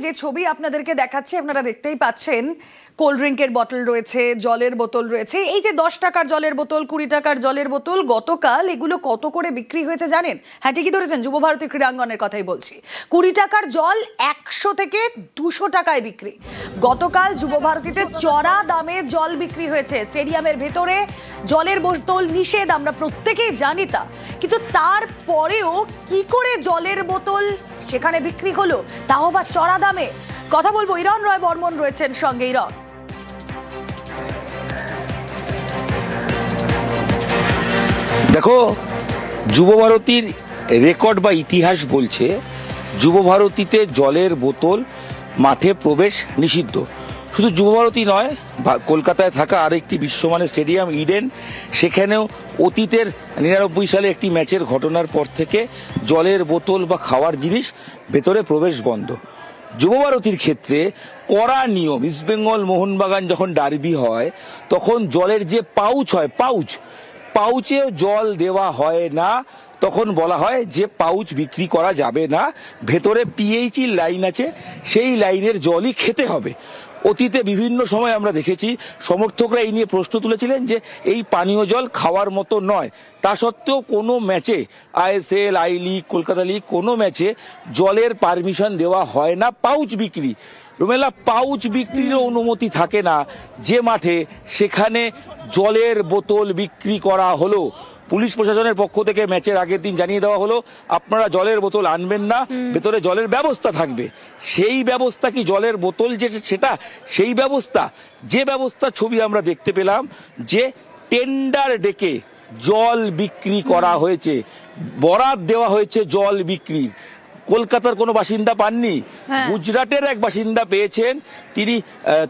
যে ছবি আপনাদেরকে দেখাচ্ছি আপনারা দেখতেই পাচ্ছেন, কোল্ড ড্রিঙ্কের বোতল রয়েছে, জলের বোতল রয়েছে। এই যে 10 টাকার জলের বোতল, 20 টাকার জলের বোতল, গতকাল এগুলো কত করে বিক্রি হয়েছে জানেন? হ্যাঁ, ঠিকই ধরেছেন, যুবভারতী ক্রীড়াঙ্গনের কথাই বলছি। 20 টাকার জল 100 থেকে 200 টাকায় বিক্রি। গতকাল যুবভারতীতে চড়া দামে জল বিক্রি হয়েছে। স্টেডিয়ামের ভেতরে জলের বোতল নিষেধ, আমরা প্রত্যেকেই জানি তা, কিন্তু তারপরেও কি করে জলের বোতল সেখানে বিক্রি হলো, তাও বা চড়া দামে? কথা বলবো, ইরন রয় বর্মন রয়েছেন সঙ্গে। ইরন, দেখো, যুবভারতীর রেকর্ড বা ইতিহাস বলছে যুবভারতীতে জলের বোতল মাঠে প্রবেশ নিষিদ্ধ। শুধু যুবভারতী নয়, কলকাতায় থাকা আরেকটি বিশ্বমানের স্টেডিয়াম ইডেন, সেখানেও অতীতের 99 সালে একটি ম্যাচের ঘটনার পর থেকে জলের বোতল বা খাওয়ার জিনিস ভেতরে প্রবেশ বন্ধ। যুবভারতীর ক্ষেত্রে কড়া নিয়ম। ইস্টবেঙ্গল মোহনবাগান যখন ডার্বি হয় তখন জলের যে পাউচ হয়, পাউচেও জল দেওয়া হয় না। তখন বলা হয় যে পাউচ বিক্রি করা যাবে না, ভেতরে পিএইচই লাইন আছে, সেই লাইনের জলই খেতে হবে। অতীতে বিভিন্ন সময় আমরা দেখেছি সমর্থকরা এই নিয়ে প্রশ্ন তুলেছিলেন যে এই পানীয় জল খাওয়ার মতো নয়। তা সত্ত্বেও কোনো ম্যাচে, ISL, I league, Kolkata league, কোনো ম্যাচে জলের পারমিশন দেওয়া হয় না পাউচ বিক্রি। রুমেলা, পাউচ বিক্রিরও অনুমতি থাকে না যে মাঠে, সেখানে জলের বোতল বিক্রি করা হলো। পুলিশ প্রশাসনের পক্ষ থেকে ম্যাচের আগের দিন জানিয়ে দেওয়া হলো আপনারা জলের বোতল আনবেন না, ভেতরে জলের ব্যবস্থা থাকবে। সেই ব্যবস্থা কি জলের বোতল যে সেটা সেই ব্যবস্থা? যে ব্যবস্থা ছবি আমরা দেখতে পেলাম, যে টেন্ডার ডেকে জল বিক্রি করা হয়েছে, বরাত দেওয়া হয়েছে জল বিক্রির। কলকাতার কোনো বাসিন্দা পাননি, গুজরাটের এক বাসিন্দা পেয়েছেন। তিনি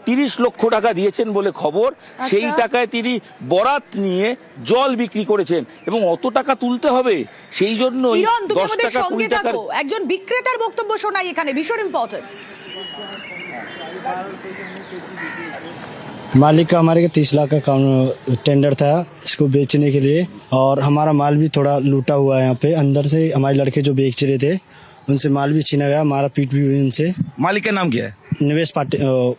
30 লক্ষ টাকা দিয়েছেন বলে খবর। সেই টাকায় তিনি বরাত নিয়ে জল বিক্রি করেছেন এবং অত টাকা তুলতে হবে, সেই জন্যই 10 টাকা 20 টাকার। একজন বিক্রেতার বক্তব্য শোনাই এখানে, ভীষণ ইম্পর্টেন্ট। मालिक का हमारे का 30 लाख का टेंडर था इसको बेचने के लिए, और हमारा माल भी थोड़ा लूटा हुआ है। यहाँ पे अंदर से हमारे लड़के जो बेच रहे थे उनसे माल भी छीना गया, मारा पीट भी हुई उनसे। मालिक का नाम क्या है? निवेश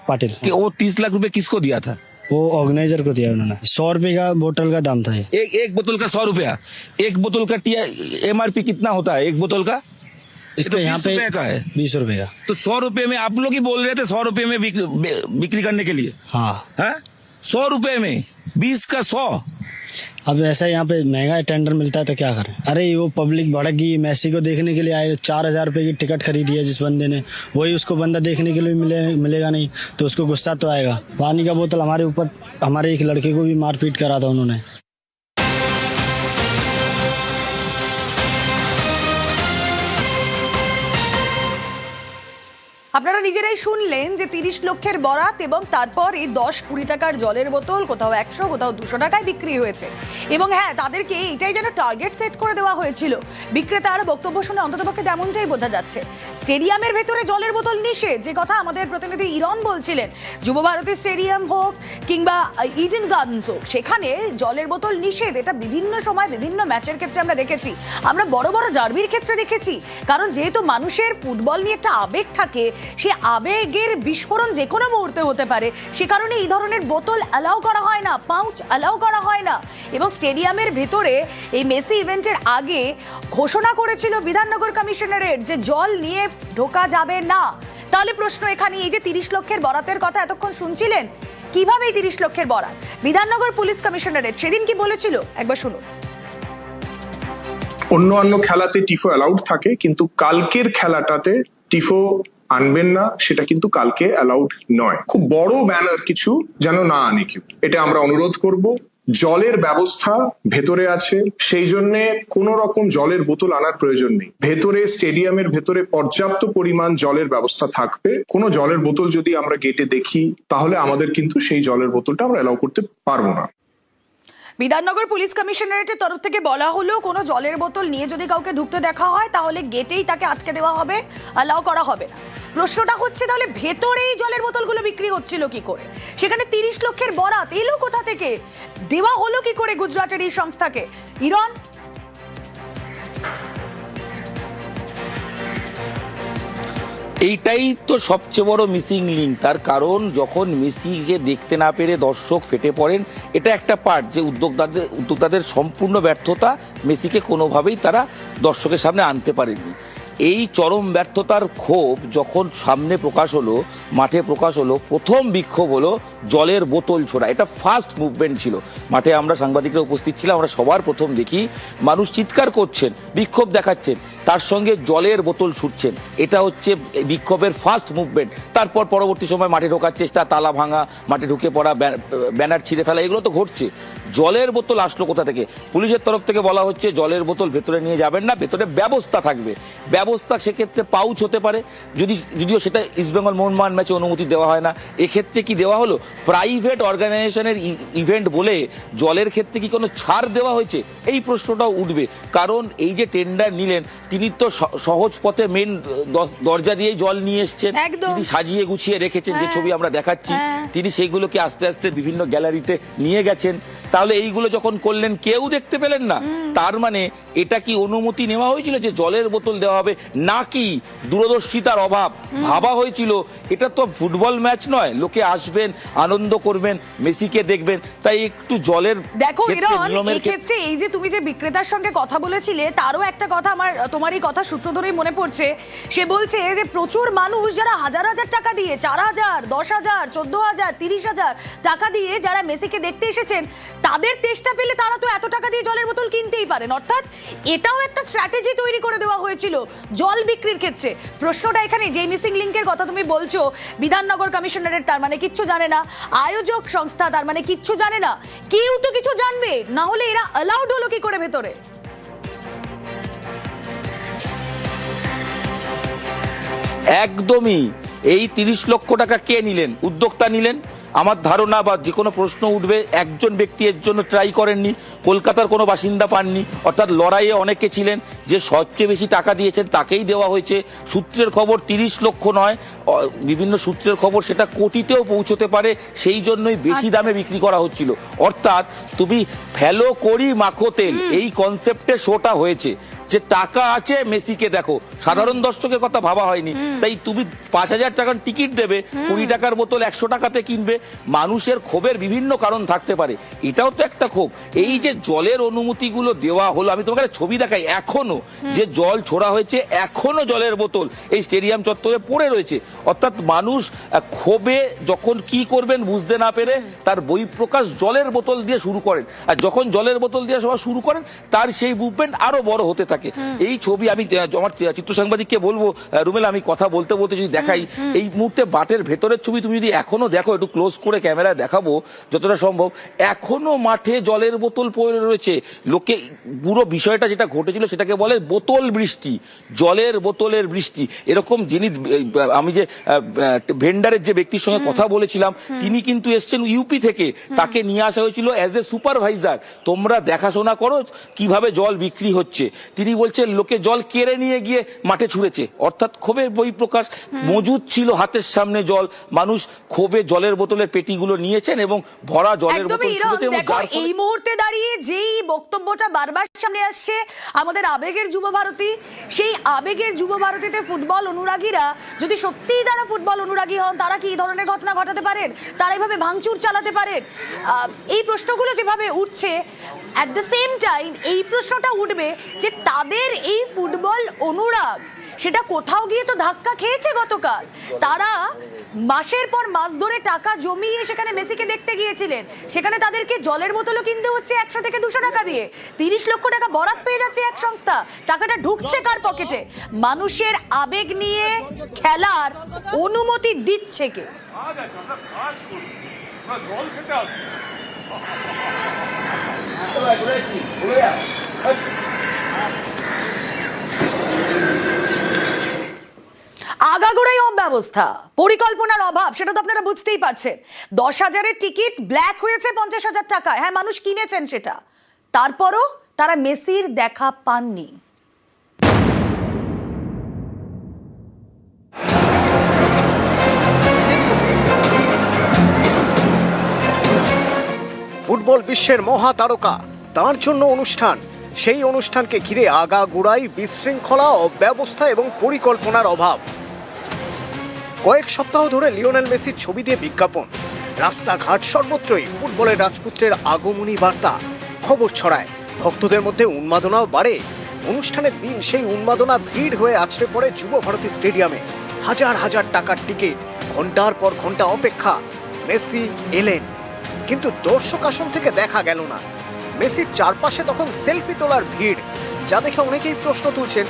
पाटिल। कि वो 30 लाख रुपए किसको दिया था? वो ऑर्गेनाइजर को दिया उन्होंने। 100 रुपए का बोतल का दाम था ये। एक बोतल का 100 रुपया। एक बोतल का MRP कितना होता है एक बोतल का? इसके यहाँ पे 20 का है। 20 रुपए का। तो 100 रुपए में आप लोग ही बोल रहे थे 100 रुपए में बिक्री करने के लिए। हाँ, 100 रुपए में 20 का 100। अब ऐसा यहाँ पे महंगा टेंडर मिलता है तो क्या करें। अरे वो पब्लिक भड़क गई, मैसी को देखने के लिए आए, 4000 रुपए की टिकट खरीदी है जिस बंदे ने, वही उसको बंदा देखने के लिए मिलेगा नहीं तो उसको गुस्सा तो आएगा। पानी का बोतल हमारे ऊपर, हमारे एक लड़के को भी मारपीट करा था उन्होंने। আপনারা নিজেরাই শুনলেন যে 30 লক্ষের বরাত এবং তারপর এই 10-20 টাকার জলের বোতল কোথাও 100, কোথাও 200 টাকায় বিক্রি হয়েছে। এবং হ্যাঁ, তাদেরকে এটাই যেন টার্গেট সেট করে দেওয়া হয়েছিল। বিক্রেতার বক্তব্য শুনে অন্ততপক্ষে তেমনটাই বোঝা যাচ্ছে। স্টেডিয়ামের ভেতরে জলের বোতল নিষেধ, যে কথা আমাদের প্রতিনিধি ইরন বলছিলেন, যুবভারতী স্টেডিয়াম হোক কিংবা ইডেন গার্ডেন্স হোক, সেখানে জলের বোতল নিষেধ। এটা বিভিন্ন সময় বিভিন্ন ম্যাচের ক্ষেত্রে আমরা দেখেছি, আমরা বড় বড় ডার্বির ক্ষেত্রে দেখেছি। কারণ যেহেতু মানুষের ফুটবল নিয়ে একটা আবেগ থাকে, সে আবেগের বিস্ফোরণ যে কোনো মুহূর্তে হতে পারে, সে কারণে এই ধরনের বোতল অ্যালাউ করা হয় না, পাউচ অ্যালাউ করা হয় না। এবং স্টেডিয়ামের ভেতরে এই মেসি ইভেন্টের আগে ঘোষণা করেছিল বিধাননগর কমিশনারেট যে জল নিয়ে ঢোকা যাবে না। তাহলে প্রশ্ন এখানে, এই যে 30 লক্ষের বরাতের কথা এতক্ষণ শুনছিলেন, কিভাবে এই 30 লক্ষের বরাত? বিধাননগর পুলিশ কমিশনারেট সেদিন কি বলেছিল একবার শুনুন। অন্য খেলাতে টিফো অ্যালাউড থাকে, কিন্তু কালকের খেলাটাতে টিফো আনবেন না, সেটা কিন্তু কালকে অ্যালাউড নয়। খুব বড় ব্যানার কিছু যেন না আনে কেউ, এটা আমরা অনুরোধ করব। জলের ব্যবস্থা ভেতরে আছে, সেই জন্য কোন রকম জলের বোতল আনার প্রয়োজন নেই। ভেতরে স্টেডিয়ামের ভেতরে পর্যাপ্ত পরিমাণ জলের ব্যবস্থা থাকবে। কোনো জলের বোতল যদি আমরা গেটে দেখি, তাহলে আমাদের কিন্তু সেই জলের বোতলটা আমরা অ্যালাউ করতে পারবো না। বিধাননগর পুলিশ কমিশনারেটের তরফ থেকে বলা হলো, কোনো জলের বোতল নিয়ে যদি কাউকে ঢুকতে দেখা হয় তাহলে গেটেই তাকে আটকে দেওয়া হবে, অ্যালাউ করা হবে না। প্রশ্নটা হচ্ছে, তাহলে ভেতরেই জলের বোতলগুলো বিক্রি হচ্ছিল কি করে? সেখানে 30 লক্ষের বরাত এলো কোথা থেকে? দেওয়া হলো কি করে গুজরাটের এই সংস্থাকে? ইরন, এইটাই তো সবচেয়ে বড় মিসিং লিঙ্ক। তার কারণ যখন মেসিকে দেখতে না পেরে দর্শক ফেটে পড়েন, এটা একটা পার্ট যে উদ্যোক্তাদের সম্পূর্ণ ব্যর্থতা, মেসিকে কোনোভাবেই তারা দর্শকের সামনে আনতে পারেননি। এই চরম ব্যর্থতার ক্ষোভ যখন সামনে প্রকাশ হলো, মাঠে প্রকাশ হলো, প্রথম বিক্ষোভ হলো জলের বোতল ছোড়া। এটা ফার্স্ট মুভমেন্ট ছিল। মাঠে আমরা সাংবাদিকরা উপস্থিত ছিলাম, আমরা সবার প্রথম দেখি মানুষ চিৎকার করছেন, বিক্ষোভ দেখাচ্ছেন, তার সঙ্গে জলের বোতল ছুটছেন। এটা হচ্ছে বিক্ষোভের ফার্স্ট মুভমেন্ট। তারপর পরবর্তী সময় মাঠে ঢোকার চেষ্টা, তালা ভাঙা, মাঠে ঢুকে পড়া, ব্যানার ছিঁড়ে ফেলা, এগুলো তো ঘটছে। জলের বোতল আসলো কোথা থেকে? পুলিশের তরফ থেকে বলা হচ্ছে জলের বোতল ভেতরে নিয়ে যাবেন না, ভেতরে ব্যবস্থা থাকবে। ব্যবস্থা সেক্ষেত্রে পাউচ হতে পারে, যদিও সেটা ইস্টবেঙ্গল মোহনবাগান ম্যাচে অনুমতি দেওয়া হয় না। এক্ষেত্রে কি দেওয়া হলো? প্রাইভেট অর্গানাইজেশনের ইভেন্ট বলে জলের ক্ষেত্রে কি কোনো ছাড় দেওয়া হয়েছে? এই প্রশ্নটাও উঠবে। কারণ এই যে টেন্ডার নিলেন, তিনি তো সহজ পথে মেন দরজা দিয়েই জল নিয়ে এসছেন, তিনি সাজিয়ে গুছিয়ে রেখেছেন, যে ছবি আমরা দেখাচ্ছি, তিনি সেইগুলোকে আস্তে আস্তে বিভিন্ন গ্যালারিতে নিয়ে গেছেন। তাহলে এইগুলো যখন করলেন কেউ দেখতে পেলেন না, তার মানে এটা কি অনুমতি নেওয়া হয়েছিল যে জলের বোতল দেওয়া হবে, নাকি দূরদর্শিতার অভাব? ভাবা হয়েছিল এটা তো ফুটবল ম্যাচ নয়, লোকে আসবেন, আনন্দ করবেন, মেসিকে দেখবেন, তাই একটু জলের। দেখো এই ক্ষেত্রে এই যে তুমি যে বিক্রেতার সঙ্গে কথা বলেছিলে, তারও একটা কথা আমার তোমার এই কথা সূত্র ধরেই মনে পড়ছে। সে বলছে যে প্রচুর মানুষ যারা হাজার হাজার টাকা দিয়ে, 4,000, 10,000, 14,000, 30,000 টাকা দিয়ে যারা মেসিকে দেখতে এসেছেন, তাদের তেষ্টা পেলে তারা তো এত টাকা দিয়ে জলের বোতল কিনতেই পারেন। অর্থাৎ এটাও একটা স্ট্র্যাটেজি তৈরি করে দেওয়া হয়েছিল জল বিক্রির ক্ষেত্রে। প্রশ্নটা এখানে, যে মিসিং লিঙ্কের কথা তুমি বলছো, বিধাননগর কমিশনারের তার মানে কিচ্ছু জানে না, আয়োজক সংস্থা তার মানে কিচ্ছু জানে না, কেউ তো কিছু জানবে না, হলে এরা অ্যালাউড হলো কি করে ভেতরে? একদমই। এই 30 লক্ষ টাকা কে নিলেন? উদ্যোক্তা নিলেন। আমার ধারণা বা যে কোনো প্রশ্ন উঠবে, একজন ব্যক্তি এর জন্য ট্রাই করেননি, কলকাতার কোনো বাসিন্দা পাননি, অর্থাৎ লড়াইয়ে অনেকে ছিলেন, যে সবচেয়ে বেশি টাকা দিয়েছেন তাকেই দেওয়া হয়েছে। সূত্রের খবর 30 লক্ষ নয়, বিভিন্ন সূত্রের খবর সেটা কোটিতেও পৌঁছতে পারে, সেই জন্যই বেশি দামে বিক্রি করা হচ্ছিল। অর্থাৎ তুমি ফেলো করি মাখো তেল, এই কনসেপ্টে শোটা হয়েছে, যে টাকা আছে মেসিকে দেখো। সাধারণ দর্শকের কথা ভাবা হয়নি। তাই তুমি 5,000 টাকার টিকিট দেবে, 20 টাকার বোতল 100 টাকাতে কিনবে। মানুষের ক্ষোভের বিভিন্ন কারণ থাকতে পারে, এটাও তো একটা ক্ষোভ। এই যে জলের অনুমতিগুলো দেওয়া হলো, আমি তোমাকে ছবি দেখাই, এখনো যে জল ছোড়া হয়েছে, এখনো জলের বোতল এই স্টেডিয়াম চত্বরে পড়ে রয়েছে। অর্থাৎ মানুষ ক্ষোভে যখন কি করবেন বুঝতে না পেরে তার বহিঃপ্রকাশ জলের বোতল দিয়ে শুরু করেন, আর যখন জলের বোতল দিয়ে সবাই শুরু করেন, তার সেই মুভমেন্ট আরো বড় হতে থাকে। এই ছবি আমি আমার চিত্র সাংবাদিককে বলবো, রুমেল, আমি কথা বলতে বলতে যদি দেখাই, এই মুহূর্তে মাঠের ভেতরের ছবি তুমি যদি এখনো দেখো, একটু ক্লোজ করে ক্যামেরায় দেখাবো যতটা সম্ভব, এখনো মাঠে জলের বোতল পড়ে রয়েছে। লোকে পুরো বিষয়টা যেটা ঘটেছিল সেটাকে বলে বোতল বৃষ্টি, জলের বোতলের বৃষ্টি। এরকম জিনিস আমি যে ভেন্ডারের যে ব্যক্তির সঙ্গে কথা বলেছিলাম, তিনি কিন্তু এসছেন ইউপি থেকে, তাকে নিয়ে আসা হয়েছিল অ্যাজ এ সুপারভাইজার, তোমরা দেখাশোনা করো কিভাবে জল বিক্রি হচ্ছে। তিনি বলছেন লোকে জল কেড়ে নিয়ে গিয়ে মাঠে ছুঁড়েছে, অর্থাৎ ক্ষোভে বহিঃপ্রকাশ। মজুদ ছিল হাতের সামনে জল, মানুষ ক্ষোভে জলের বোতলের পেটিগুলো নিয়েছেন এবং ভরা জলের বোতল ছুঁড়েছেন। এই মুহূর্তে দাঁড়িয়ে যেই বক্তব্যটা বারবার সামনে আসছে, আমাদের আবেগের যুব ভারতী, সেই আবেগের যুব ভারতীতে ফুটবল অনুরাগীরা যদি সত্যিই তারা ফুটবল অনুরাগী হন, তারা কি এই ধরনের ঘটনা ঘটাতে পারেন? তারা এইভাবে ভাঙচুর চালাতে পারেন? এই প্রশ্নগুলো যেভাবে উঠছে, অ্যাট দ্য সেম টাইম এই প্রশ্নটা উঠবে যে তাদের এই ফুটবল অনুরাগ সেটা কোথাও গিয়ে তো ধাক্কা খেয়েছে গতকাল। তারা মাসের পর মাস ধরে টাকা জমিয়ে সেখানে মেসিকে দেখতে গিয়েছিলেন, সেখানে তাদেরকে জলের বোতলও কিনতে হচ্ছে 100 থেকে 200 টাকা দিয়ে। 30 লক্ষ টাকা বরাদ পেয়ে যাচ্ছে এক সংস্থা, টাকাটা ঢুকছে কার পকেটে? মানুষের আবেগ নিয়ে খেলার অনুমতি দিচ্ছে কে? আগাগোড়াই অব্যবস্থা, পরিকল্পনার অভাব, সেটা তো আপনারা বুঝতেই পারছেন। 10,000-এর টিকিট ব্ল্যাক হয়েছে 50,000 টাকা। হ্যাঁ, মানুষ কিনেছেন সেটা, তারপরও তারা মেসির দেখা পাননি। ফুটবল বিশ্বের মহা তারকা, তার জন্য অনুষ্ঠান, সেই অনুষ্ঠানকে ঘিরে আগাগোড়াই বিশৃঙ্খলা, অব্যবস্থা এবং পরিকল্পনার অভাব। কয়েক সপ্তাহ ধরে লিওনেল মেসির ছবি দিয়ে বিজ্ঞাপন, রাস্তাঘাট সর্বত্রই ফুটবলের রাজপুত্রের আগমনী বার্তা, খবর ছড়ায়, ভক্তদের মধ্যে উন্মাদনাও বাড়ে। অনুষ্ঠানের দিন সেই উন্মাদনা ভিড় হয়ে আছড়ে পড়ে যুব ভারতী স্টেডিয়ামে। হাজার হাজার টাকার টিকিট, ঘন্টার পর ঘন্টা অপেক্ষা। মেসি এলেন, কিন্তু দর্শক আসন থেকে দেখা গেল না। মেসির চারপাশে তখন সেলফি তোলার ভিড়, যা দেখে অনেকেই প্রশ্ন তুলছেন,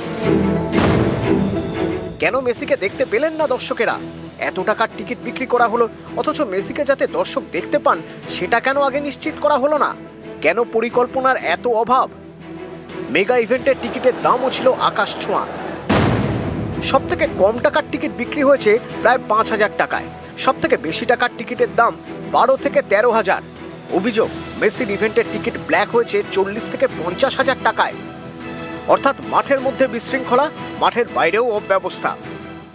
কেন মেসিকে দেখতে পেলেন না দর্শকেরা? এত টাকার টিকিট বিক্রি করা হলো, অথচ মেসিকে যাতে দর্শক দেখতে পান সেটা কেন আগে নিশ্চিত করা হলো না? কেন পরিকল্পনার এত অভাব? মেগা ইভেন্টের টিকিটের দামও ছিল আকাশ ছোঁয়া। সব থেকে কম টাকার টিকিট বিক্রি হয়েছে প্রায় 5,000 টাকায়, সব থেকে বেশি টাকার টিকিটের দাম 12 থেকে 13,000। অভিযোগ, মেসির ইভেন্টের টিকিট ব্ল্যাক হয়েছে 40 থেকে 50,000 টাকায়। অর্থাৎ মাঠের মধ্যে বিশৃঙ্খলা, মাঠের বাইরেও অব্যবস্থা।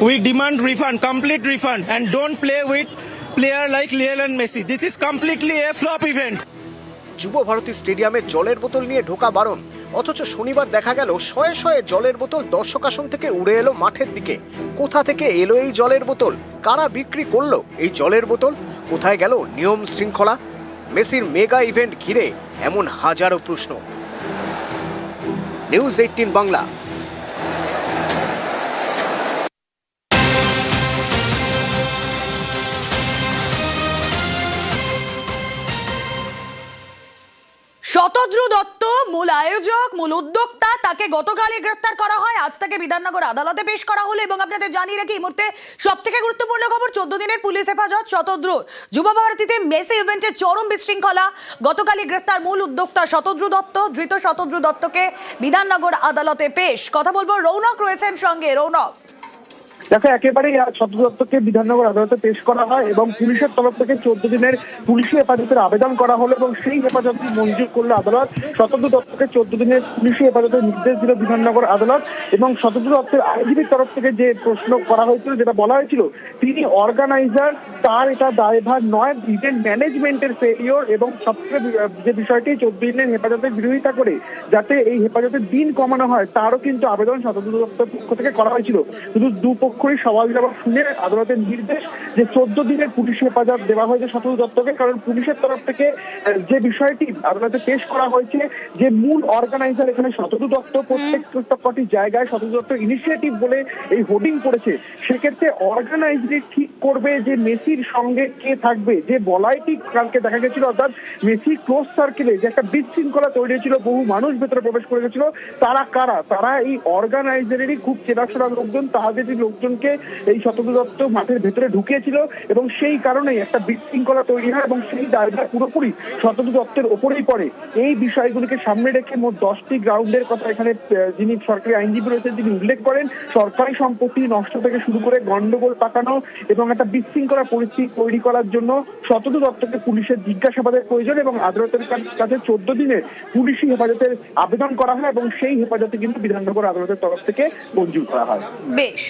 We demand refund, complete refund, and don't play with player like Lionel Messi. This is completely a flop event. যুব ভারতী স্টেডিয়ামে জলের বোতল নিয়ে ঢোকা বারণ, অথচ শনিবার দেখা গেল শয়ে শয়ে জলের বোতল দর্শক আসন থেকে উড়ে এলো মাঠের দিকে। কোথা থেকে এলো এই জলের বোতল? কারা বিক্রি করলো এই জলের বোতল? কোথায় গেল নিয়ম শৃঙ্খলা? মেসির মেগা ইভেন্ট ঘিরে এমন হাজারো প্রশ্ন। নিউজ 18 বাংলা। শতদ্রু দত্ত মূল আয়োজক, মূল উদ্যোক্তা, তাকে গতকালই গ্রেফতার করা হয়। আজ তাকে বিধাননগর আদালতে পেশ করা হলো এবং আপনাদের জানিয়ে রাখি এই মুহূর্তে সব থেকে গুরুত্বপূর্ণ খবর, 14 দিনের পুলিশ হেফাজত শতদ্রুর। যুব ভারতীতে মেসি ইভেন্টের চরম বিশৃঙ্খলা, গতকালই গ্রেফতার মূল উদ্যোক্তা শতদ্রু দত্ত। ধৃত শতদ্রু দত্তকে বিধাননগর আদালতে পেশ। কথা বলবো, রৌনক রয়েছেন সঙ্গে। রৌনক, দেখো, একেবারে শতদ্রু দত্তকে বিধাননগর আদালতে পেশ করা হয় এবং পুলিশের তরফ থেকে 14 দিনের পুলিশি হেফাজতের আবেদন করা হলো এবং সেই হেফাজতটি মঞ্জুর করলো আদালত। শতদ্রু দত্তকে 14 দিনের পুলিশি হেফাজতের নির্দেশ দিল বিধাননগর আদালত এবং শতদ্রু দত্তের আইনজীবীর তরফ থেকে যে প্রশ্ন করা হয়েছিল, যেটা বলা হয়েছিল, তিনি অর্গানাইজার, তার এটা দায়ভার নয়, ইভেন্ট ম্যানেজমেন্টের ফেলিওর, এবং সবচেয়ে যে বিষয়টি 14 দিনের হেফাজতের বিরোধিতা করে যাতে এই হেফাজতের দিন কমানো হয়, তারও কিন্তু আবেদন শতদ্রু দত্তের পক্ষ থেকে করা হয়েছিল। শুধু দুপক্ষই সওয়াল জবাব শুনে আদালতের নির্দেশ যে 14 দিনের পুলিশ হেফাজত দেওয়া হয়েছে শতদ্রু দত্তকে, কারণ পুলিশের তরফ থেকে যে বিষয়টি আদালতে পেশ করা হয়েছে যে মূল অর্গানাইজার এখানে শতদ্রু দত্ত, প্রত্যেকটি জায়গায় শতদ্রু দত্ত ইনিশিয়েটিভ বলে এই হোর্ডিং করেছে। সেক্ষেত্রে অর্গানাইজার ঠিক করবে যে মেসির সঙ্গে কে থাকবে, যে বলাইটি কালকে দেখা গেছিল, অর্থাৎ মেসি ক্লোজ সার্কেলে যে একটা বিশৃঙ্খলা তৈরি হয়েছিল, বহু মানুষ ভেতরে প্রবেশ করে গেছিল, তারা কারা? তারা এই অর্গানাইজারেরই খুব চেনাশোনা লোকজন, তাদেরই লোকজনকে এই শতদ্রু দত্ত মাঠের ভেতরে ঢুকিয়েছিল এবং সেই কারণেই একটা বিশৃঙ্খলা তৈরি হয় এবং সেই দায়ভার পুরোপুরি শতদ্রু দত্তের ওপরেই পড়ে। এই বিষয়গুলিকে সামনে রেখে মোট 10টি গ্রাউন্ডের কথা এখানে যিনি সরকারি আইনজীবী রয়েছেন তিনি উল্লেখ করেন। সরকারি সম্পত্তি নষ্ট থেকে শুরু করে গন্ডগোল পাকানো এবং একটা বিশৃঙ্খলা পরিস্থিতি তৈরি করার জন্য শতদ্রু দত্তকে পুলিশের জিজ্ঞাসাবাদের প্রয়োজন এবং আদালতের কাছে 14 দিনের পুলিশি হেফাজতের আবেদন করা হয় এবং সেই হেফাজতে কিন্তু বিধাননগর আদালতের তরফ থেকে মঞ্জুর করা হয়। বেশ।